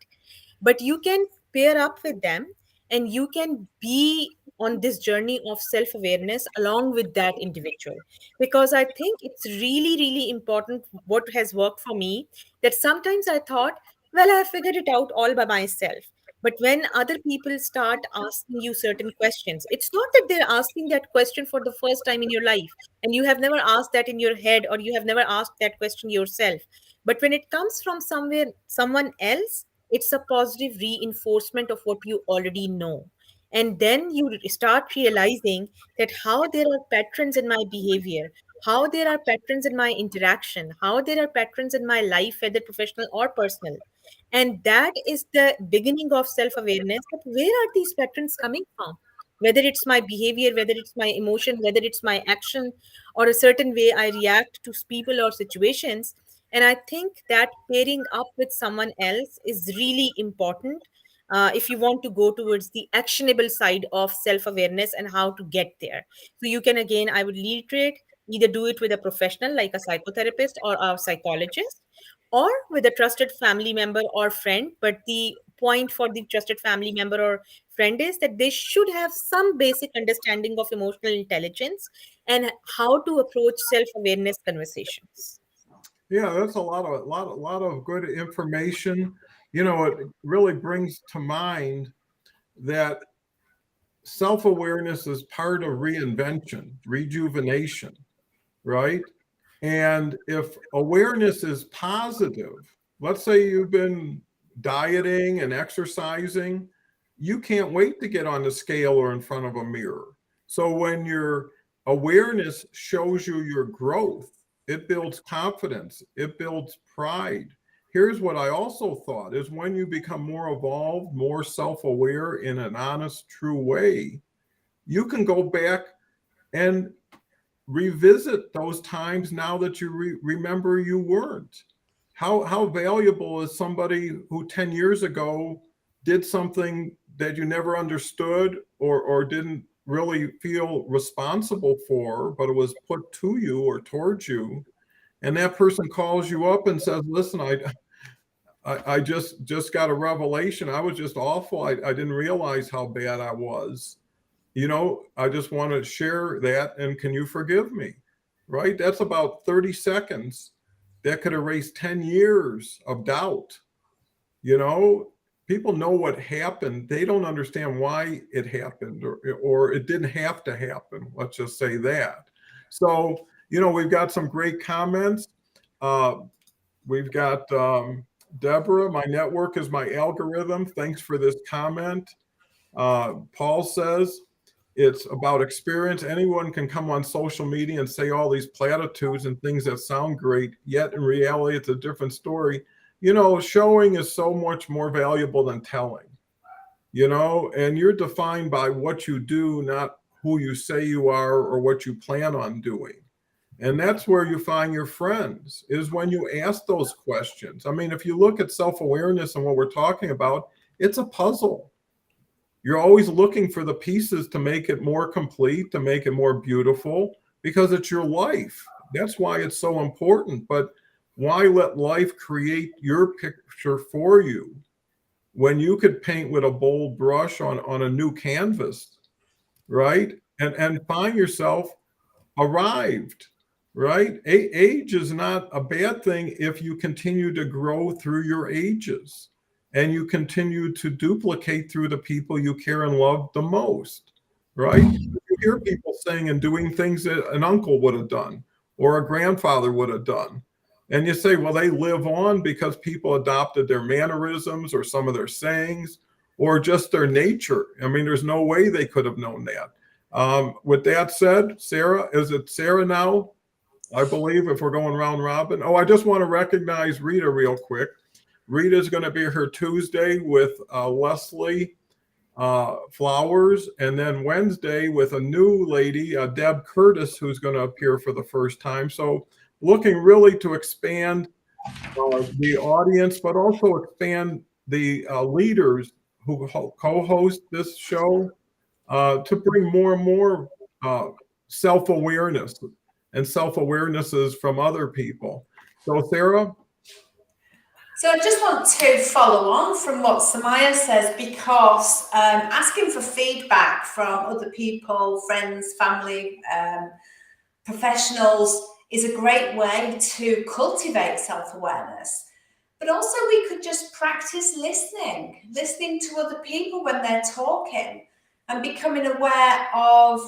But you can pair up with them, and you can be on this journey of self awareness along with that individual. Because I think it's really, really important what has worked for me, that sometimes I thought, well, I figured it out all by myself. But when other people start asking you certain questions, it's not that they're asking that question for the first time in your life, and you have never asked that in your head, or you have never asked that question yourself. But when it comes from somewhere, someone else, it's a positive reinforcement of what you already know. And then you start realizing that how there are patterns in my behavior, how there are patterns in my interaction, how there are patterns in my life, whether professional or personal. And that is the beginning of self awareness, that where are these patterns coming from? Whether it's my behavior, whether it's my emotion, whether it's my action, or a certain way I react to people or situations. And I think that pairing up with someone else is really important, if you want to go towards the actionable side of self awareness and how to get there. So, you can again, I would reiterate, Either do it with a professional like a psychotherapist or a psychologist, or with a trusted family member or friend. But the point for the trusted family member or friend is that they should have some basic understanding of emotional intelligence and how to approach self-awareness conversations. Yeah, that's a lot of good information. You know, it really brings to mind that self-awareness is part of reinvention, rejuvenation, right? And if awareness is positive, let's say you've been dieting and exercising, you can't wait to get on the scale or in front of a mirror. So when your awareness shows you your growth, it builds confidence, it builds pride. Here's what I also thought is when you become more evolved, more self-aware in an honest, true way, you can go back and revisit those times now that you remember you weren't. How valuable is somebody who 10 years ago did something that you never understood or didn't really feel responsible for, but it was put to you or towards you, and that person calls you up and says, listen, I just got a revelation. I was just awful. I didn't realize how bad I was. You know, I just want to share that, and can you forgive me? Right? That's about 30 seconds that could erase 10 years of doubt. You know, people know what happened. They don't understand why it happened or it didn't have to happen. Let's just say that. So, you know, we've got some great comments. Uh, we've got Deborah, my network is my algorithm. Thanks for this comment. Paul says, it's about experience. Anyone can come on social media and say all these platitudes and things that sound great, yet in reality, it's a different story. You know, showing is so much more valuable than telling, you know, and you're defined by what you do, not who you say you are or what you plan on doing. And that's where you find your friends, is when you ask those questions. I mean, if you look at self-awareness and what we're talking about, it's a puzzle. You're always looking for the pieces to make it more complete, to make it more beautiful, because it's your life. That's why it's so important. But why let life create your picture for you when you could paint with a bold brush on a new canvas, right? And find yourself arrived, right? Age is not a bad thing if you continue to grow through your ages and you continue to duplicate through the people you care and love the most, right? You hear people saying and doing things that an uncle would have done or a grandfather would have done. And you say, well, they live on because people adopted their mannerisms or some of their sayings or just their nature. I mean, there's no way they could have known that. With that said, Sarah, is it Sarah now? I believe if we're going round robin. Oh, I just want to recognize Rita real quick. Rita's going to be here Tuesday with Leslie Flowers, and then Wednesday with a new lady, Deb Curtis, who's going to appear for the first time. So looking really to expand the audience, but also expand the leaders who co-host this show to bring more and more self-awareness and self-awarenesses from other people. So Sarah? So I just want to follow on from what Samaya says, because asking for feedback from other people, friends, family, professionals is a great way to cultivate self-awareness. But also we could just practice listening to other people when they're talking and becoming aware of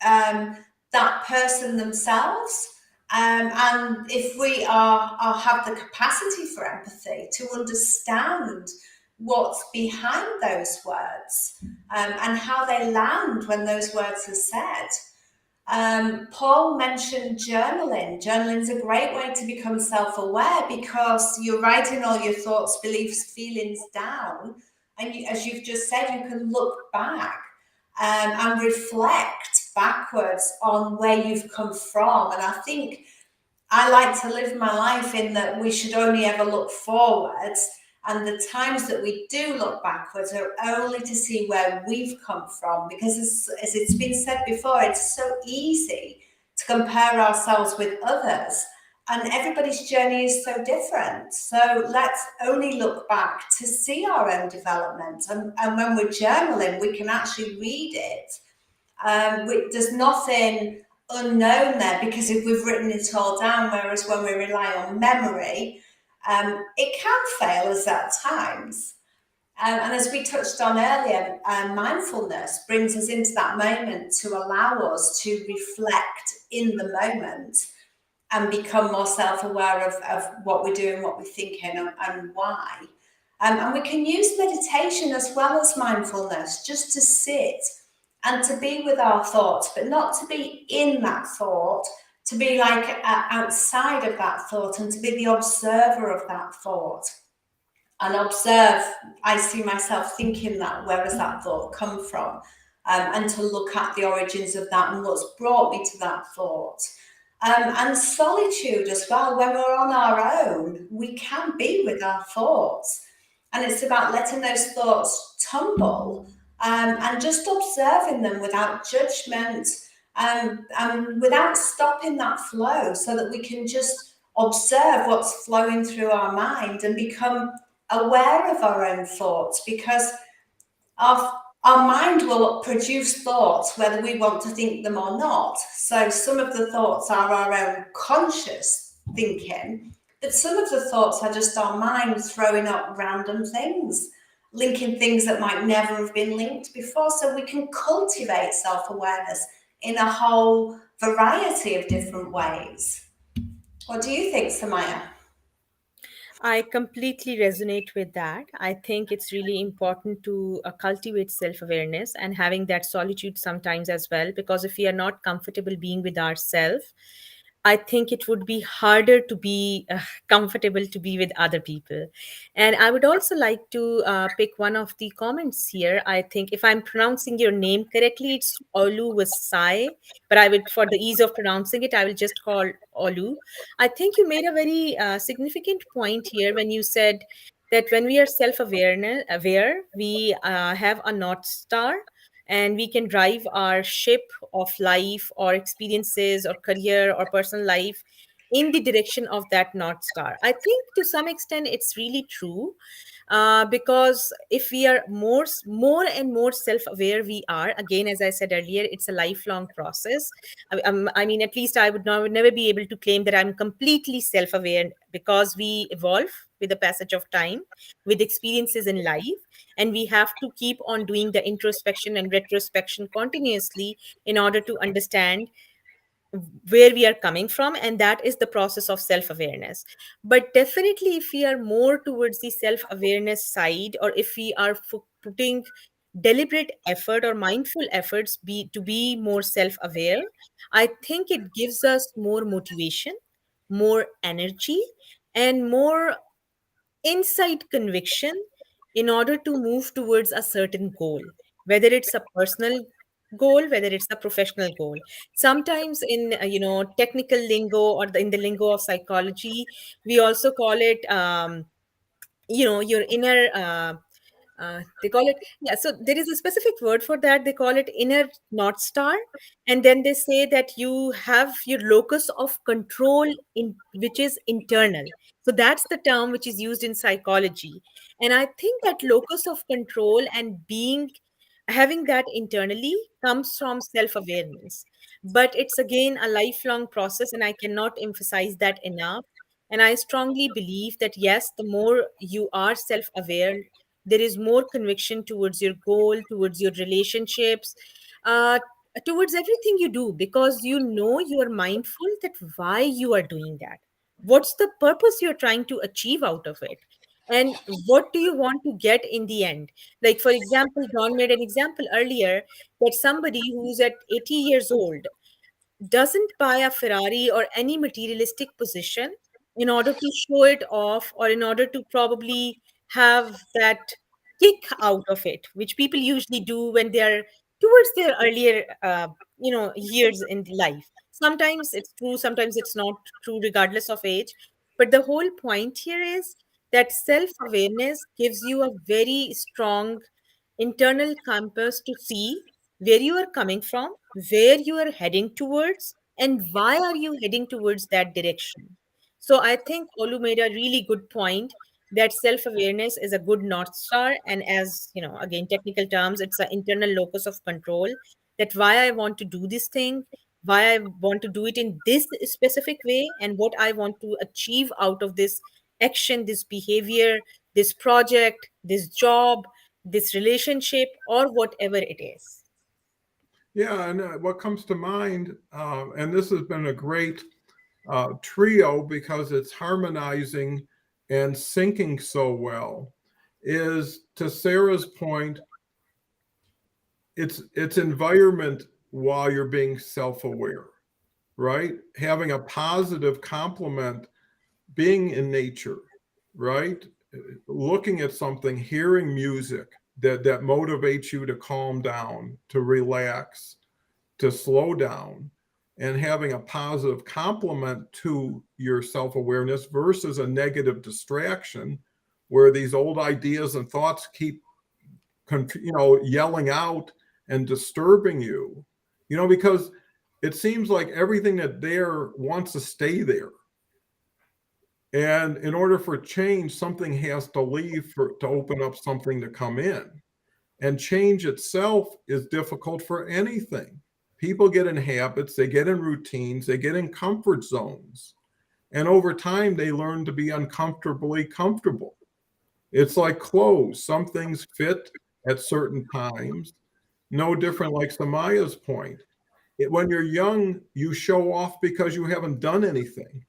that person themselves. And if we have the capacity for empathy to understand what's behind those words and how they land when those words are said. Paul mentioned journaling. Journaling is a great way to become self-aware because you're writing all your thoughts, beliefs, feelings down. And as you've just said, you can look back and reflect backwards on where you've come from. And I think I like to live my life in that we should only ever look forwards. And the times that we do look backwards are only to see where we've come from, because as it's been said before, it's so easy to compare ourselves with others. And everybody's journey is so different. So let's only look back to see our own development. And when we're journaling, we can actually read it. There's nothing unknown there, because if we've written it all down, whereas when we rely on memory, it can fail us at times. And as we touched on earlier, mindfulness brings us into that moment to allow us to reflect in the moment and become more self-aware of what we're doing, what we're thinking, and why. And we can use meditation as well as mindfulness, just to sit and to be with our thoughts, but not to be in that thought, to be like outside of that thought, and to be the observer of that thought. And observe, I see myself thinking that, where has that thought come from? And to look at the origins of that and what's brought me to that thought. And solitude as well. When we're on our own, we can be with our thoughts. And it's about letting those thoughts tumble, and just observing them without judgment, and without stopping that flow, so that we can just observe what's flowing through our mind and become aware of our own thoughts, because our mind will produce thoughts whether we want to think them or not. So some of the thoughts are our own conscious thinking, but some of the thoughts are just our mind throwing up random things, linking things that might never have been linked before. So we can cultivate self-awareness in a whole variety of different ways. What do you think, Samaya? I completely resonate with that. I think it's really important to cultivate self awareness and having that solitude sometimes as well, because if we are not comfortable being with ourselves, I think it would be harder to be comfortable to be with other people. And I would also like to pick one of the comments here. I think if I'm pronouncing your name correctly, it's Olu Wasai, but I would, for the ease of pronouncing it, I will just call Olu. I think you made a very significant point here when you said that when we are aware, we have a North Star and we can drive our ship of life or experiences or career or personal life in the direction of that North Star. I think to some extent it's really true, because if we are more and more self-aware we are, again, as I said earlier, it's a lifelong process. I mean, at least I would never be able to claim that I'm completely self-aware, because we evolve with the passage of time, with experiences in life, and we have to keep on doing the introspection and retrospection continuously in order to understand where we are coming from, and that is the process of self awareness. But definitely if we are more towards the self awareness side, or if we are putting deliberate effort or mindful efforts to be more self aware, I think it gives us more motivation, more energy, and more inside conviction in order to move towards a certain goal, whether it's a personal goal, whether it's a professional goal. Sometimes in technical lingo, or in the lingo of psychology, we also call it your inner they call it, yeah, so there is a specific word for that. They call it inner North Star. And then they say that you have your locus of control, in which is internal. So that's the term which is used in psychology. And I think that locus of control and being, having that internally, comes from self awareness. But it's again a lifelong process, and I cannot emphasize that enough. And I strongly believe that yes, the more you are self aware, there is more conviction towards your goal, towards your relationships, uh, towards everything you do, because you are mindful that why you are doing that. What's the purpose you're trying to achieve out of it? And what do you want to get in the end? Like, for example, John made an example earlier that somebody who's at 80 years old doesn't buy a Ferrari or any materialistic position in order to show it off, or in order to probably have that kick out of it, which people usually do when they are towards their earlier, years in life. Sometimes it's true, sometimes it's not true, regardless of age. But the whole point here is that self awareness gives you a very strong internal compass to see where you are coming from, where you are heading towards, and why are you heading towards that direction? So I think Olu made a really good point that self-awareness is a good north star, and as you know, again, technical terms, it's an internal locus of control, that why I want to do this thing, why I want to do it in this specific way, and what I want to achieve out of this action, this behavior, this project, this job, this relationship, or whatever it is. Yeah, and what comes to mind, and this has been a great trio because it's harmonizing and syncing so well, is to Sarah's point, it's environment while you're being self-aware, right? Having a positive complement, being in nature, right? Looking at something, hearing music that motivates you to calm down, to relax, to slow down, and having a positive complement to your self-awareness versus a negative distraction where these old ideas and thoughts keep yelling out and disturbing you, because it seems like everything that there wants to stay there. And in order for change, something has to leave to open up something to come in. And change itself is difficult for anything. People get in habits, they get in routines, they get in comfort zones. And over time, they learn to be uncomfortably comfortable. It's like clothes. Some things fit at certain times, no different like Samaya's point. When you're young, you show off because you haven't done anything.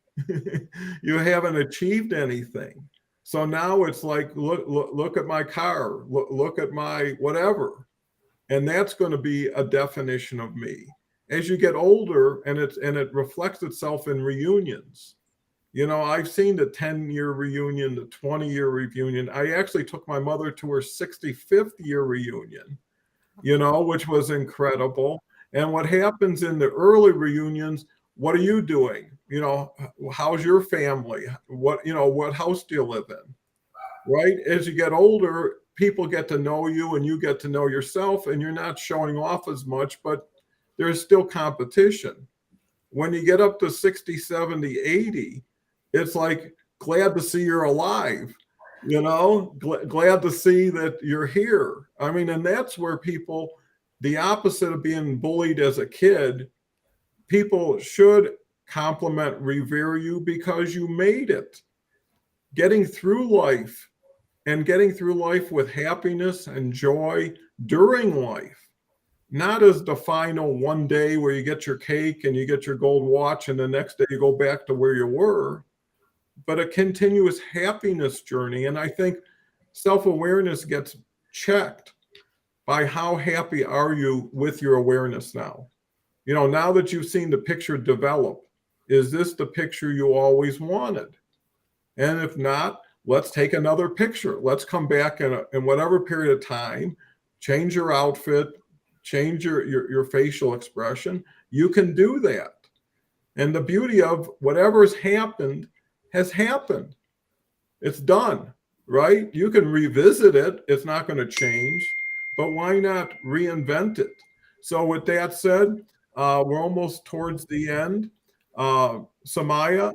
You haven't achieved anything. So now it's like, look at my car, look at my whatever. And that's going to be a definition of me. As you get older, and it reflects itself in reunions. I've seen the 10-year reunion, the 20-year reunion. I actually took my mother to her 65th year reunion, which was incredible. And what happens in the early reunions, what are you doing? How's your family? What house do you live in? Right? As you get older, people get to know you and you get to know yourself, and you're not showing off as much, but there's still competition. When you get up to 60, 70, 80, it's like, glad to see you're alive, glad to see that you're here. I mean, and that's where people, the opposite of being bullied as a kid, people should compliment, revere you because you made it. Getting through life with happiness and joy during life, not as the final one day where you get your cake and you get your gold watch and the next day you go back to where you were, but a continuous happiness journey. And I think self-awareness gets checked by how happy are you with your awareness now? Now that you've seen the picture develop, is this the picture you always wanted? And if not, let's take another picture. Let's come back in whatever period of time, change your outfit, change your facial expression. You can do that. And the beauty of whatever's happened has happened. It's done, right? You can revisit it. It's not going to change, but why not reinvent it? So with that said, we're almost towards the end. Samaya,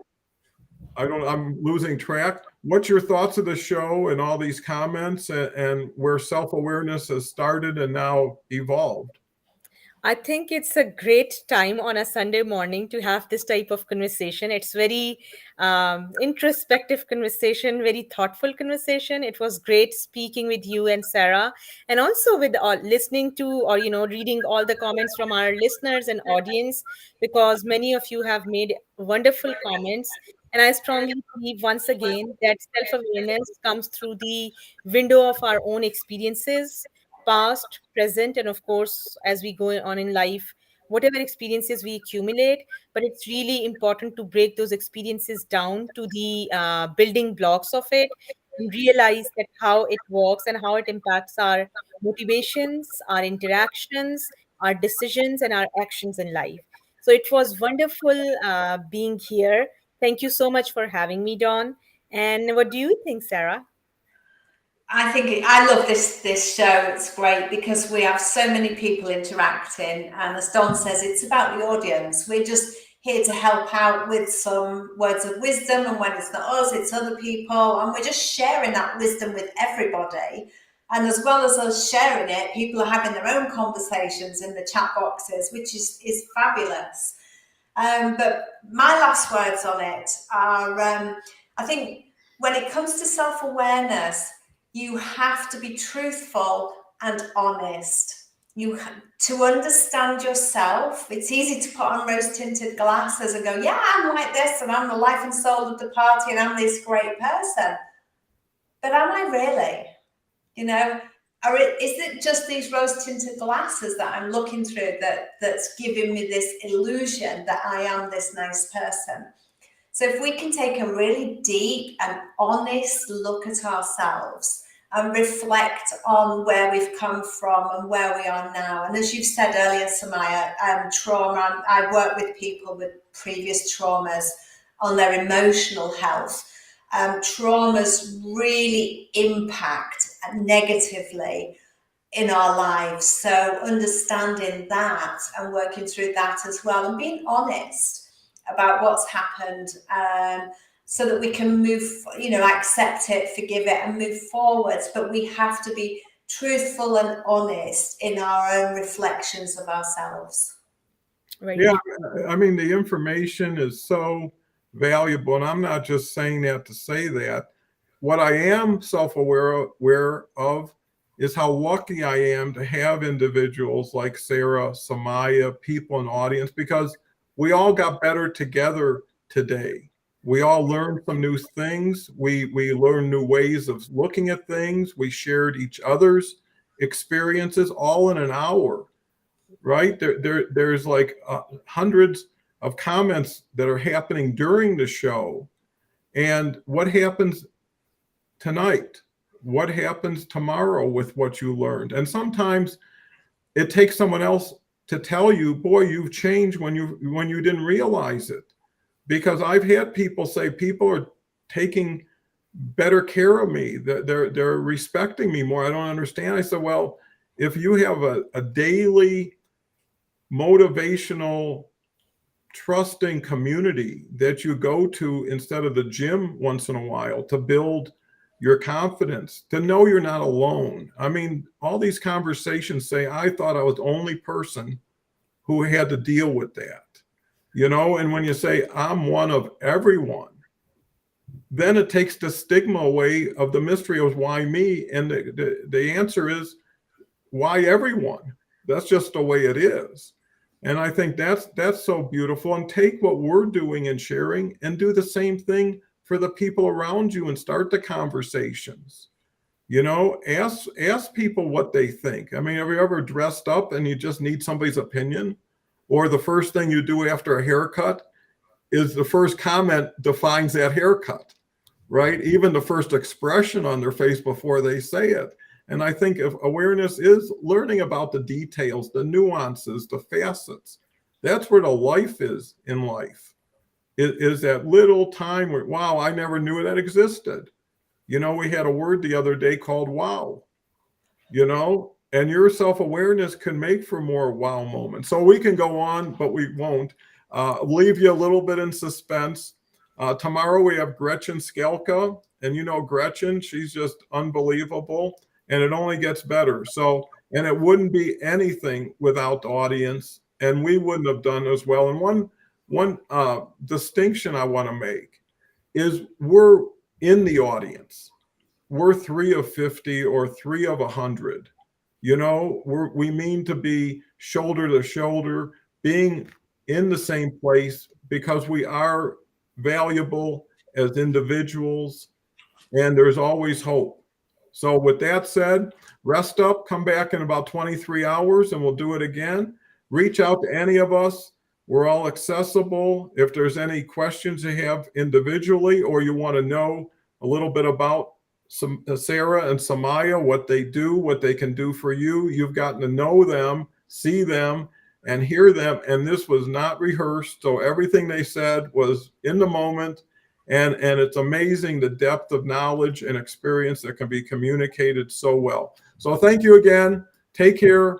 I'm losing track. What's your thoughts of the show and all these comments and where self-awareness has started and now evolved? I think it's a great time on a Sunday morning to have this type of conversation. It's very introspective conversation, very thoughtful conversation. It was great speaking with you and Sarah, and also with listening to, or reading all the comments from our listeners and audience, because many of you have made wonderful comments. And I strongly believe once again that self-awareness comes through the window of our own experiences, past, present, and of course, as we go on in life, whatever experiences we accumulate. But it's really important to break those experiences down to the building blocks of it and realize that how it works and how it impacts our motivations, our interactions, our decisions, and our actions in life. So it was wonderful being here. Thank you so much for having me, Dawn. And what do you think, Sarah? I love this show. It's great because we have so many people interacting, and as Don says, it's about the audience. We're just here to help out with some words of wisdom, and when it's not us, it's other people, and we're just sharing that wisdom with everybody. And as well as us sharing it, people are having their own conversations in the chat boxes, which is fabulous. But my last words on it are, I think when it comes to self-awareness, you have to be truthful and honest. To understand yourself. It's easy to put on rose-tinted glasses and go, yeah, I'm like this, and I'm the life and soul of the party, and I'm this great person. But am I really? Is it just these rose-tinted glasses that I'm looking through that's giving me this illusion that I am this nice person? So if we can take a really deep and honest look at ourselves and reflect on where we've come from and where we are now. And as you've said earlier, Samaya, trauma, I work with people with previous traumas on their emotional health. Traumas really impact negatively in our lives. So understanding that and working through that as well, and being honest about what's happened, so that we can move, accept it, forgive it, and move forwards. But we have to be truthful and honest in our own reflections of ourselves. Right. Yeah, I mean, the information is so valuable, and I'm not just saying that to say that. What I am self-aware of is how lucky I am to have individuals like Sarah, Samaya, people in the audience, because we all got better together today. We all learned some new things. We learned new ways of looking at things. We shared each other's experiences all in an hour, right? There's like hundreds of comments that are happening during the show. And what happens tonight? What happens tomorrow with what you learned? And sometimes it takes someone else to tell you, boy, you've changed when you didn't realize it. Because I've had people say people are taking better care of me, they're respecting me more. I don't understand. I said, well, if you have a daily motivational, trusting community that you go to instead of the gym once in a while to build your confidence, to know you're not alone. I mean, all these conversations say, I thought I was the only person who had to deal with that. And when you say, I'm one of everyone, then it takes the stigma away of the mystery of why me. And the answer is, why everyone? That's just the way it is. And I think that's so beautiful. And take what we're doing and sharing and do the same thing for the people around you and start the conversations. Ask people what they think. I mean, have you ever dressed up and you just need somebody's opinion? Or the first thing you do after a haircut is the first comment defines that haircut, right? Even the first expression on their face before they say it. And I think if awareness is learning about the details, the nuances, the facets, that's where the life is in life. It is that little time where, wow, I never knew that existed. We had a word the other day called wow, and your self-awareness can make for more wow moments. So we can go on, but we won't. Leave you a little bit in suspense. Tomorrow we have Gretchen Skelka, and Gretchen, she's just unbelievable, and it only gets better. So, and it wouldn't be anything without the audience, and we wouldn't have done as well. And one distinction I want to make is we're in the audience. We're 3 of 50 or 3 of 100. We mean to be shoulder to shoulder, being in the same place because we are valuable as individuals, and there's always hope. So with that said, rest up, come back in about 23 hours and we'll do it again. Reach out to any of us. We're all accessible. If there's any questions you have individually, or you want to know a little bit about Sarah and Samaya, what they do, what they can do for you, you've gotten to know them, see them, and hear them. And this was not rehearsed. So everything they said was in the moment. And it's amazing the depth of knowledge and experience that can be communicated so well. So thank you again. Take care.